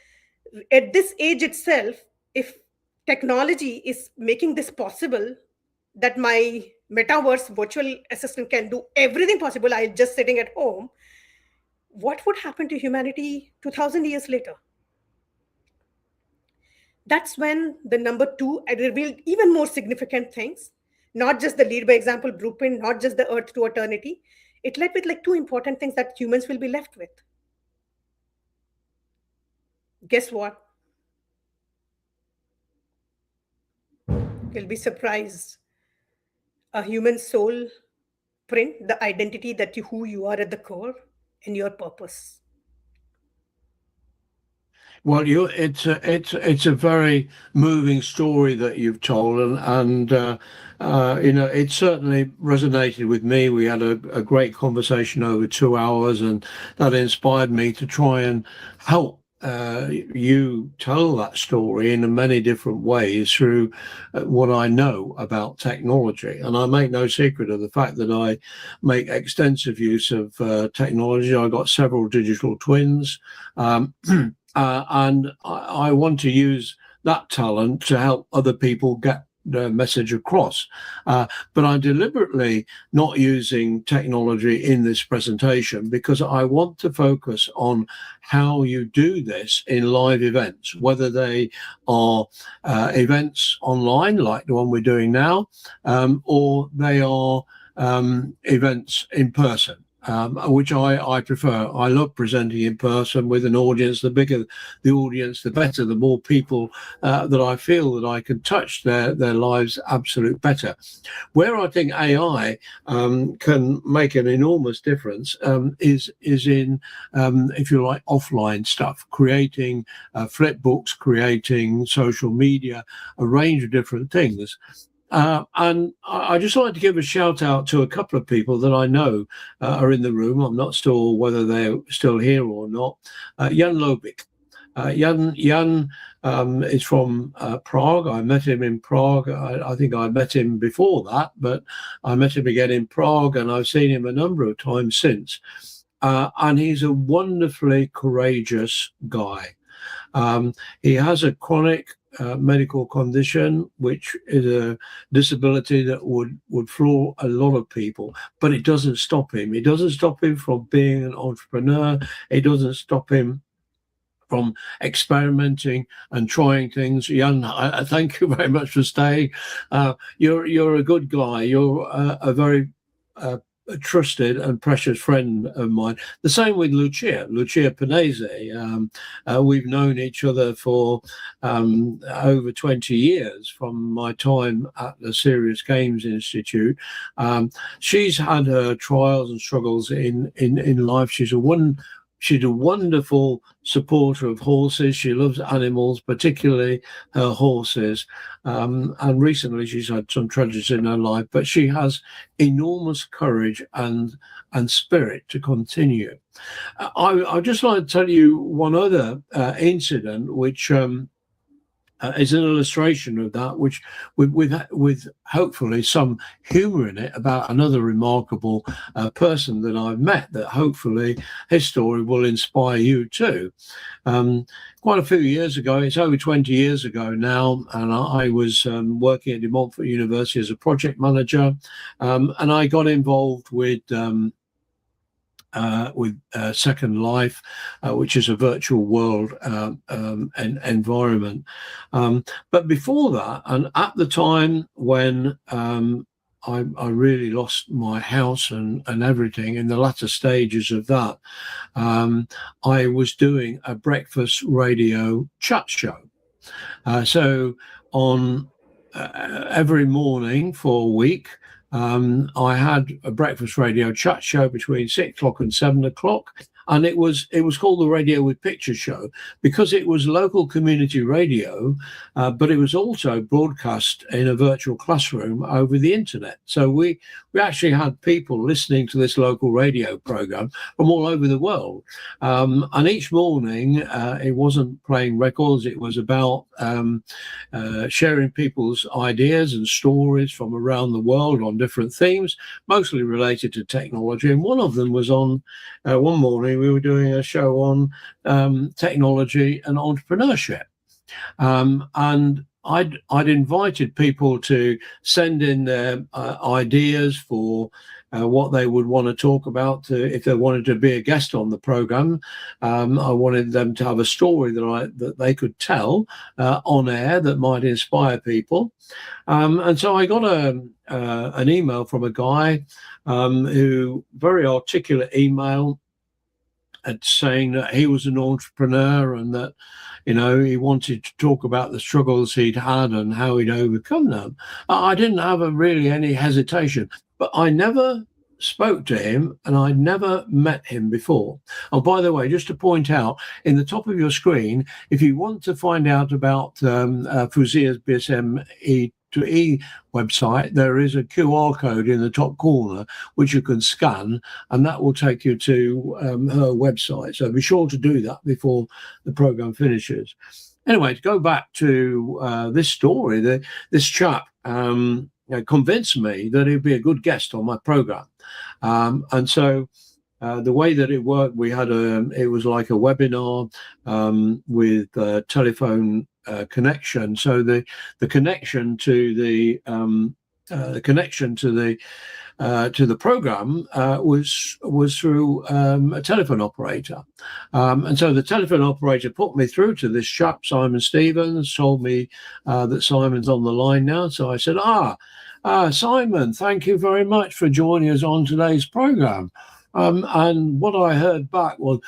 at this age itself, if technology is making this possible, that my metaverse virtual assistant can do everything possible, I just sitting at home, what would happen to humanity 2000 years later? That's when the number 2, I revealed even more significant things, not just the lead by example blueprint, not just the earth to eternity. It led with like 2 important things that humans will be left with. Guess what? You'll be surprised. A human soul print, the identity that who you are at the core, and your purpose. Well, it's a very moving story that you've told, and it certainly resonated with me. We had a great conversation over 2 hours, and that inspired me to try and help you tell that story in many different ways through what I know about technology. And I make no secret of the fact that I make extensive use of technology. I got several digital twins. And I want to use that talent to help other people get the message across. But I'm deliberately not using technology in this presentation because I want to focus on how you do this in live events, whether they are events online like the one we're doing now, or they are events in person. Which I prefer. I love presenting in person with an audience. The bigger the audience, the better. The more people that I feel that I can touch their lives absolute better. Where I think AI can make an enormous difference is in, if you like, offline stuff, creating flip books, creating social media, a range of different things. And I just like to give a shout out to a couple of people that I know are in the room. I'm not sure whether they're still here or not. Jan Lobik. Jan is from Prague. I met him in Prague. I think I met him before that, but I met him again in Prague, and I've seen him a number of times since. And he's a wonderfully courageous guy. He has a chronic medical condition, which is a disability that would floor a lot of people, but it doesn't stop him. It doesn't stop him from being an entrepreneur. It doesn't stop him from experimenting and trying things. Jan, I thank you very much for staying. You're a good guy. You're a very a trusted and precious friend of mine. The same with Lucia Panese. We've known each other for over 20 years from my time at the Serious Games Institute. She's had her trials and struggles in life. She's a wonderful supporter of horses. She loves animals, particularly her horses. And recently she's had some tragedies in her life, but she has enormous courage and spirit to continue. I'd just like to tell you one other incident, which is an illustration of that, which with hopefully some humour in it, about another remarkable person that I've met, that hopefully his story will inspire you too. Quite a few years ago, it's over 20 years ago now, and I was working at De Montfort University as a project manager, and I got involved with Second Life, which is a virtual world environment. But before that, and at the time when I really lost my house and everything, in the latter stages of that, I was doing a breakfast radio chat show. So on every morning for a week, I had a breakfast radio chat show between 6 o'clock and 7 o'clock, and it was called the Radio with Pictures show because it was local community radio, but it was also broadcast in a virtual classroom over the internet. So we actually had people listening to this local radio program from all over the world, and each morning it wasn't playing records. It was about sharing people's ideas and stories from around the world on different themes, mostly related to technology. And one of them was on one morning we were doing a show on technology and entrepreneurship, and I'd invited people to send in their ideas for what they would want to talk about, if they wanted to be a guest on the program. I wanted them to have a story that they could tell on air that might inspire people. And so I got an email from a guy who, very articulate email, saying that he was an entrepreneur and that, you know, he wanted to talk about the struggles he'd had and how he'd overcome them. I didn't have really any hesitation, but I never spoke to him and I'd never met him before. Oh, by the way, just to point out, in the top of your screen, if you want to find out about Fouzia's BSM to E website, there is a QR code in the top corner which you can scan, and that will take you to her website. So be sure to do that before the program finishes. Anyway, to go back to this story, this chap convinced me that he'd be a good guest on my program, and so the way that it worked, we had it was like a webinar with telephone connection. So the connection to the program was through a telephone operator, and so the telephone operator put me through to this chap, Simon Stevens, told me that Simon's on the line now. So I said, Simon, thank you very much for joining us on today's program. And what I heard back was,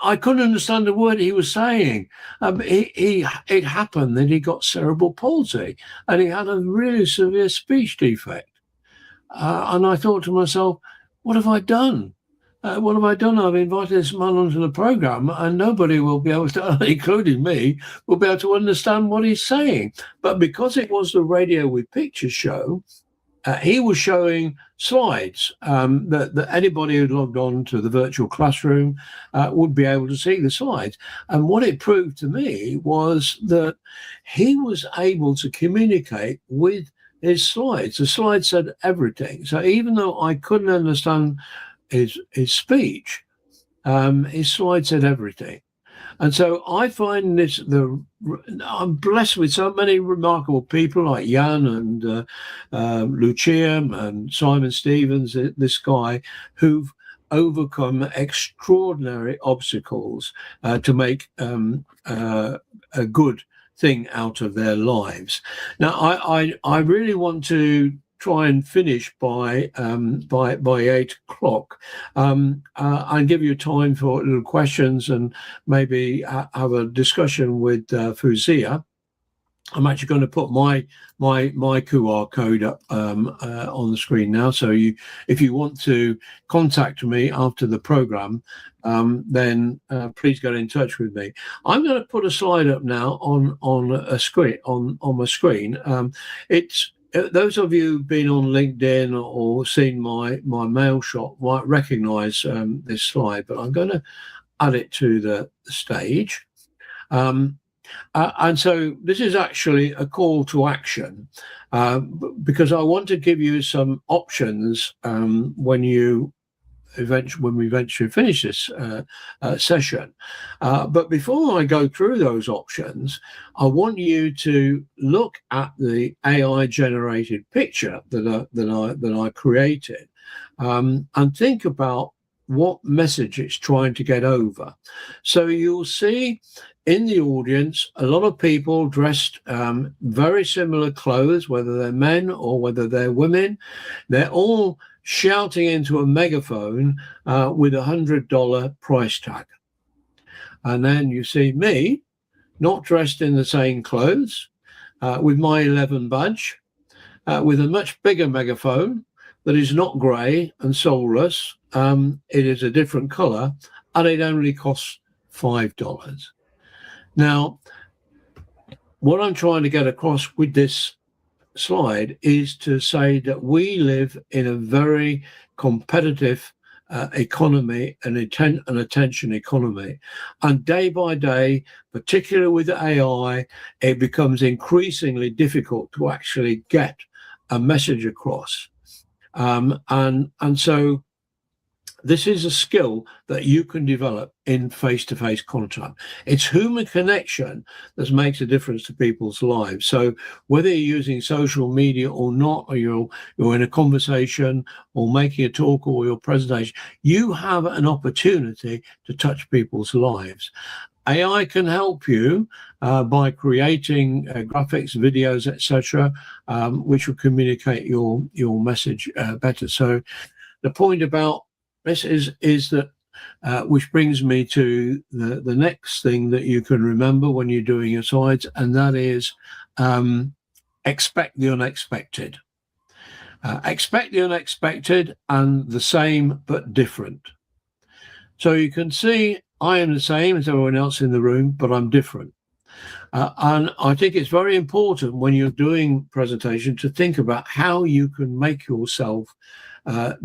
I couldn't understand a word he was saying. It happened that he got cerebral palsy and he had a really severe speech defect. And I thought to myself, what have I done? What have I done? I've invited this man onto the program and nobody will be able to, including me, will be able to understand what he's saying. But because it was the Radio with Pictures show, he was showing slides that anybody who logged on to the virtual classroom would be able to see the slides. And what it proved to me was that he was able to communicate with his slides. The slides said everything. So even though I couldn't understand his speech, his slide said everything. And so I find I'm blessed with so many remarkable people like Jan and Lucia and Simon Stevens, this guy, who've overcome extraordinary obstacles to make a good thing out of their lives. Now, I really want to try and finish by 8 o'clock, and give you time for little questions and maybe have a discussion with Fuzia. I'm actually going to put my QR code up on the screen now. So if you want to contact me after the program, then please get in touch with me. I'm going to put a slide up now on a screen on my screen. It's those of you who've been on LinkedIn or seen my mail shot might recognise this slide, but I'm going to add it to the stage. And so this is actually a call to action, because I want to give you some options when we eventually finish this session. But before I go through those options, I want you to look at the AI generated picture that I created, and think about what message it's trying to get over. So you'll see in the audience a lot of people dressed very similar clothes, whether they're men or whether they're women. They're all shouting into a megaphone with $100 price tag. And then you see me, not dressed in the same clothes, with my 11 badge, with a much bigger megaphone that is not grey and soulless. It is a different colour, and it only costs $5. Now, what I'm trying to get across with this slide is to say that we live in a very competitive economy, an attention economy. And day by day, particularly with AI, it becomes increasingly difficult to actually get a message across. And so this is a skill that you can develop in face-to-face contact. It's human connection that makes a difference to people's lives. So whether you're using social media or not, or you're in a conversation or making a talk or your presentation, you have an opportunity to touch people's lives. AI can help you by creating graphics, videos, etc., which will communicate your message better. So the point about this is that, which brings me to the next thing that you can remember when you're doing your slides, and that is expect the unexpected. Expect the unexpected and the same but different. So you can see I am the same as everyone else in the room, but I'm different. And I think it's very important when you're doing presentation to think about how you can make yourself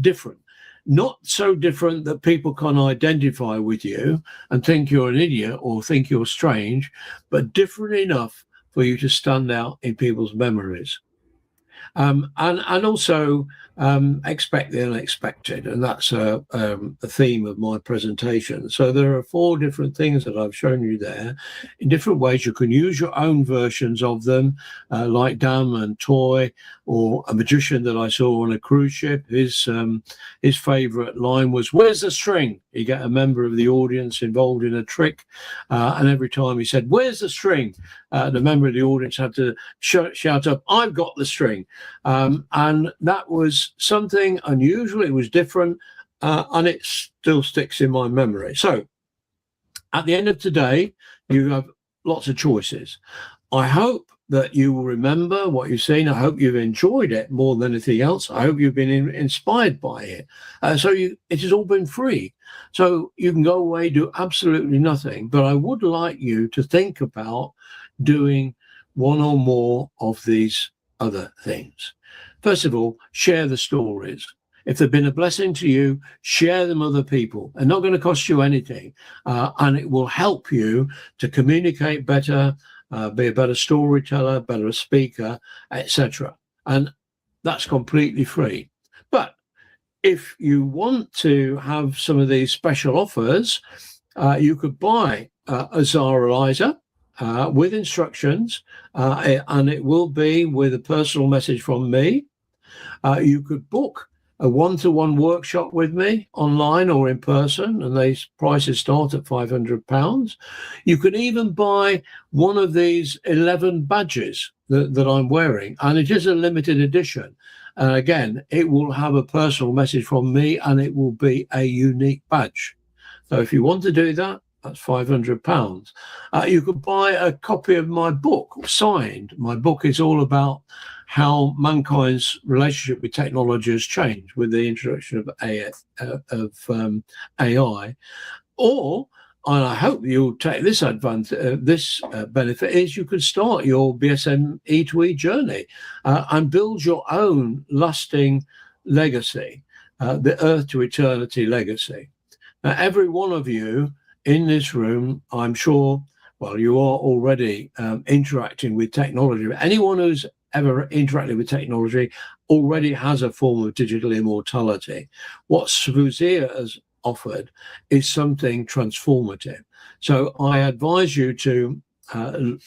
different. Not so different that people can identify with you and think you're an idiot or think you're strange, but different enough for you to stand out in people's memories. And also expect the unexpected, and that's a theme of my presentation. So there are 4 different things that I've shown you there in different ways. You can use your own versions of them, like Dam and Toy, or a magician that I saw on a cruise ship. His favorite line was, "Where's the string?" You get a member of the audience involved in a trick, and every time he said, "Where's the string?" The member of the audience had to shout up, "I've got the string." And that was something unusual. It was different, and it still sticks in my memory. So at the end of today, you have lots of choices. I hope that you will remember what you've seen. I hope you've enjoyed it more than anything else. I hope you've been inspired by it. It has all been free. So you can go away, do absolutely nothing. But I would like you to think about doing one or more of these other things. First of all, share the stories. If they've been a blessing to you, share them with other people. They're not going to cost you anything, and it will help you to communicate better, be a better storyteller, better speaker, etc. And that's completely free. But if you want to have some of these special offers, you could buy a Zara with instructions, and it will be with a personal message from me. You could book a one-to-one workshop with me online or in person, and these prices start at £500. You can even buy one of these 11 badges that I'm wearing, and it is a limited edition. And again, it will have a personal message from me, and it will be a unique badge. So if you want to do that, that's £500. You could buy a copy of my book signed. My book is all about how mankind's relationship with technology has changed with the introduction of AI. Or, and I hope you'll take this advantage, this benefit, is you could start your BSM E2E journey and build your own lasting legacy, the Earth to Eternity legacy. Now, every one of you in this room, I'm sure, well, you are already interacting with technology. Anyone who's ever interacted with technology already has a form of digital immortality. What Svuzia has offered is something transformative. So I advise you to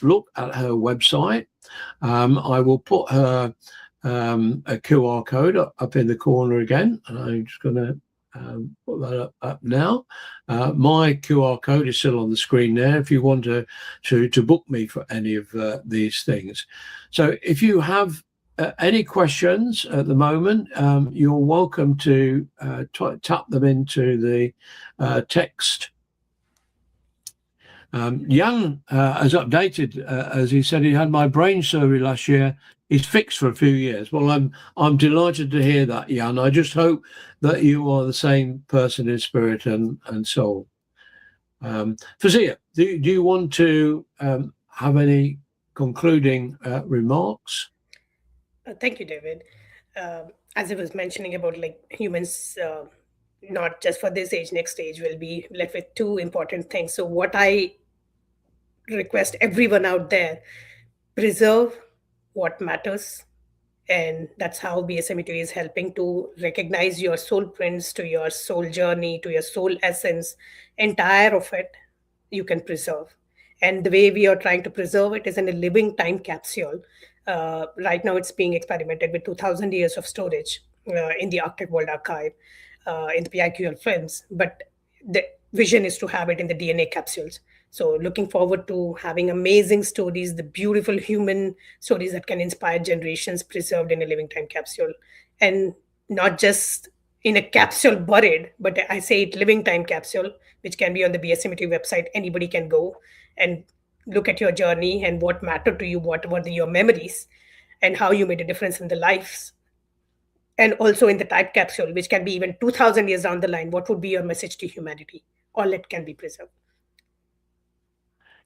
look at her website. I will put her a QR code up in the corner again, and I'm just going to put that up now. My QR code is still on the screen there if you want to book me for any of these things. So if you have any questions at the moment, you're welcome to tap them into the text. Jan has updated, as he said, he had my brain surgery last year. He's fixed for a few years. Well, I'm delighted to hear that, Jan. I just hope that you are the same person in spirit and soul. Fazia, do you want to have any concluding remarks? Thank you, David. As I was mentioning about like humans, not just for this age, next age, will be left with two important things. So what I request everyone out there, preserve what matters. And that's how BSM2 is helping to recognize your soul prints, to your soul journey, to your soul essence, entire of it, you can preserve. And the way we are trying to preserve it is in a living time capsule. Right now, it's being experimented with 2,000 years of storage in the Arctic World Archive, in the PIQL films. But the vision is to have it in the DNA capsules. So looking forward to having amazing stories, the beautiful human stories that can inspire generations preserved in a living time capsule. And not just in a capsule buried, but I say it living time capsule, which can be on the BSM2 website. Anybody can go and look at your journey and what mattered to you, what were your memories, and how you made a difference in the lives. And also in the type capsule, which can be even 2,000 years down the line, what would be your message to humanity? All it can be preserved.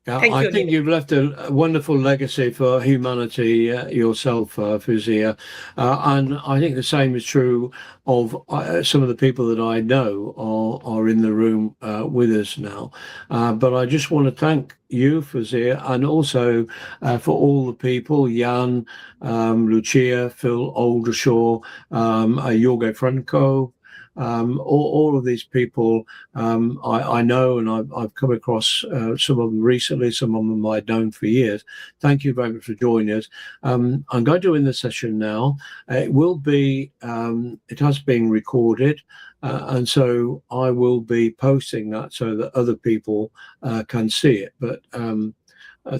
I think you've left a wonderful legacy for humanity yourself, Fuzia. And I think the same is true of some of the people that I know are in the room with us now. But I just want to thank you, Fuzia, and also for all the people, Jan, Lucia, Phil Oldershaw, Jorge Franco, all of these people I know, and I've come across some of them recently, some of them I've known for years. Thank you very much for joining us. I'm going to end the session now. It will be, it has been recorded, and so I will be posting that so that other people can see it. But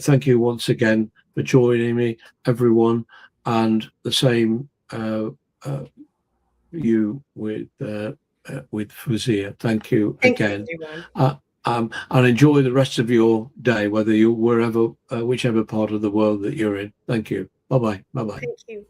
thank you once again for joining me, everyone, and the same you with Fuzia. Thank you again. And enjoy the rest of your day, whether you're whichever part of the world that you're in. Thank you. Bye bye. Thank you.